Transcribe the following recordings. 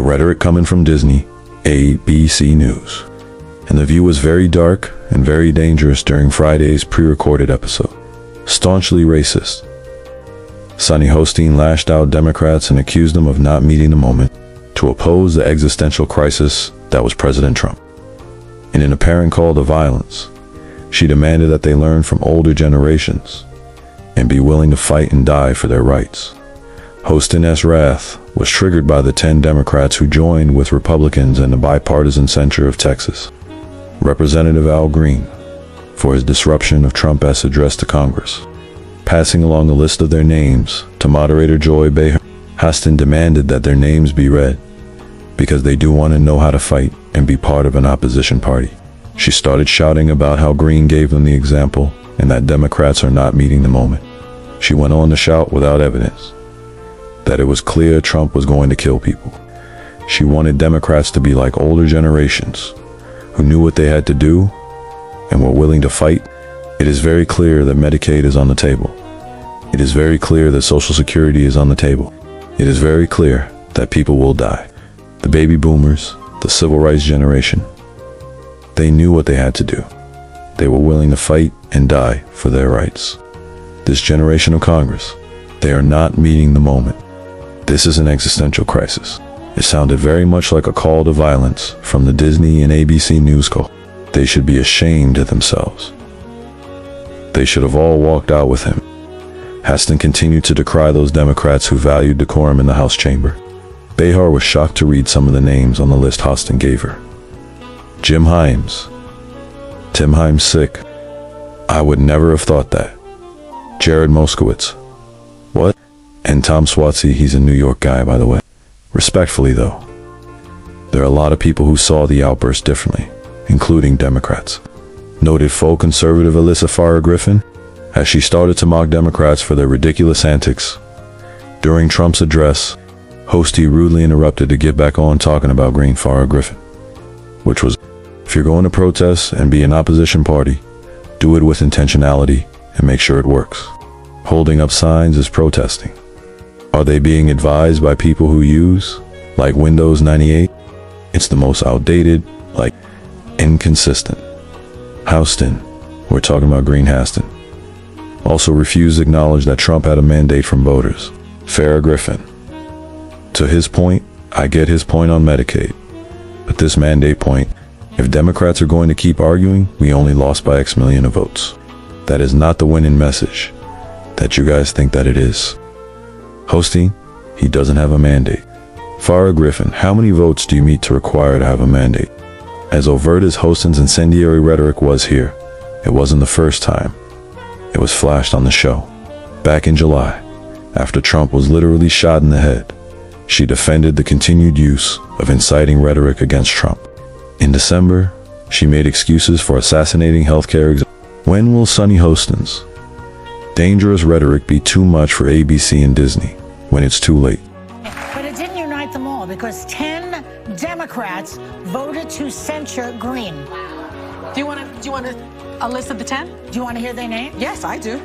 Rhetoric coming from Disney, ABC News. And the view was very dark and very dangerous during Friday's pre-recorded episode. Staunchly racist. Sonny Hostin lashed out Democrats and accused them of not meeting the moment to oppose the existential crisis that was President Trump. In an apparent call to violence, she demanded that they learn from older generations and be willing to fight and die for their rights. Hostin's wrath was triggered by the 10 Democrats who joined with Republicans and the bipartisan center of Texas. Representative Al Green, for his disruption of Trump's address to Congress. Passing along the list of their names to moderator Joy Behar, Hostin demanded that their names be read because they do want to know how to fight and be part of an opposition party. She started shouting about how Green gave them the example and that Democrats are not meeting the moment. She went on to shout without evidence that it was clear Trump was going to kill people. She wanted Democrats to be like older generations who knew what they had to do and were willing to fight. It is very clear that Medicaid is on the table. It is very clear that Social Security is on the table. It is very clear that people will die. The baby boomers, the civil rights generation, they knew what they had to do. They were willing to fight and die for their rights. This generation of Congress, they are not meeting the moment. This is an existential crisis. It sounded very much like a call to violence from the Disney and ABC News call. They should be ashamed of themselves. They should have all walked out with him. Hostin continued to decry those Democrats who valued decorum in the House chamber. Behar was shocked to read some of the names on the list Hostin gave her. Jim Himes. Tim Himes sick. I would never have thought that. Jared Moskowitz. What? And Tom Swatsy, he's a New York guy, by the way. Respectfully, though, there are a lot of people who saw the outburst differently, including Democrats. Noted faux conservative Alyssa Farah Griffin, as she started to mock Democrats for their ridiculous antics. During Trump's address, Hostin rudely interrupted to get back on talking about Green Farah Griffin, which was, if you're going to protest and be an opposition party, do it with intentionality and make sure it works. Holding up signs is protesting. Are they being advised by people who use, like Windows 98? It's the most outdated, inconsistent. Hostin, we're talking about Green Hostin, also refused to acknowledge that Trump had a mandate from voters. Farah Griffin. To his point, I get his point on Medicaid. But this mandate point, if Democrats are going to keep arguing, we only lost by X million of votes. That is not the winning message that you guys think that it is. Hostin, he doesn't have a mandate. Farah Griffin, how many votes do you need to require to have a mandate? As overt as Hostin's incendiary rhetoric was here, it wasn't the first time. It was flashed on the show. Back in July, after Trump was literally shot in the head, she defended the continued use of inciting rhetoric against Trump. In December, she made excuses for assassinating healthcare executives. When will Sonny Hostin's dangerous rhetoric be too much for ABC and Disney? When it's too late. But it didn't unite them all because 10 Democrats voted to censure Green. Do you want a list of the 10? Do you want to hear their names? Yes, I do.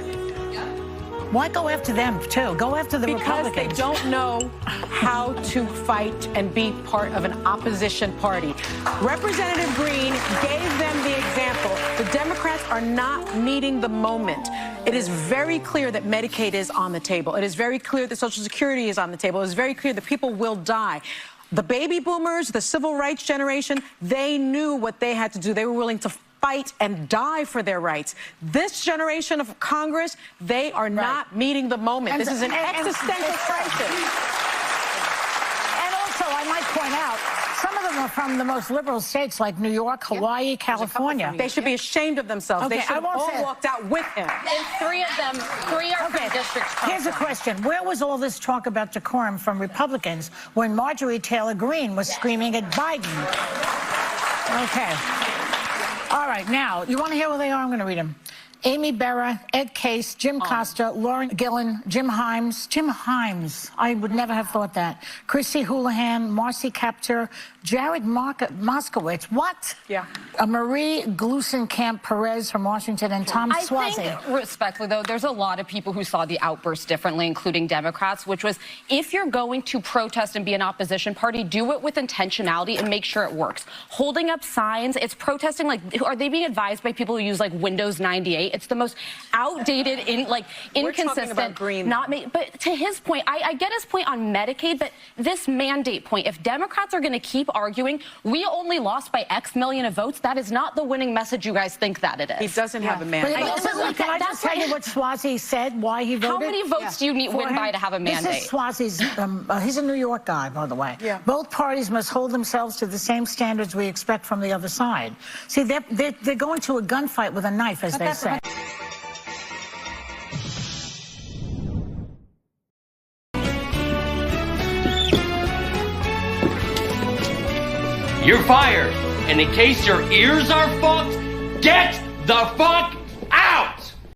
Why go after them too? Go after the Because Republicans. they don't know how to fight and be part of an opposition party. Representative Green gave them the example. The Democrats are not meeting the moment. It is very clear that Medicaid is on the table. It is very clear that Social Security is on the table. It is very clear that people will die. The baby boomers, the civil rights generation, they knew what they had to do. They were willing to fight and die for their rights. This generation of Congress, they are not meeting the moment. This is an existential crisis. And also, I might point out, some of them are from the most liberal states like New York, Hawaii, California. They should be ashamed of themselves. Okay, they should have all walked out with him. And three are from districts. Here's a question. Where was all this talk about decorum from Republicans when Marjorie Taylor Greene was screaming at Biden? Okay. All right, now, you want to hear where they are? I'm going to read them. Amy Berra, Ed Case, Jim Costa, Lauren Gillen, Jim Himes, I would never have thought that. Chrissy Houlihan, Marcy Kaptur, Jared Moskowitz, what? Yeah. Marie Gluesenkamp-Perez from Washington, and Tom Suozzi. I think, respectfully, though, there's a lot of people who saw the outburst differently, including Democrats, which was, if you're going to protest and be an opposition party, do it with intentionality and make sure it works. Holding up signs, it's protesting, like, are they being advised by people who use, like, Windows 98? It's the most outdated, inconsistent. We're talking about green. But to his point, I get his point on Medicaid, but this mandate point, if Democrats are going to keep arguing, we only lost by X million of votes, that is not the winning message you guys think that it is. He doesn't have a mandate. Can I just tell you what Suozzi said, why he voted? How many votes do you need win by to have a mandate? This is Suozzi's, he's a New York guy, by the way. Yeah. Both parties must hold themselves to the same standards we expect from the other side. See, they're going to a gunfight with a knife, as they say. You're fired. And in case your ears are fucked, get the fuck out!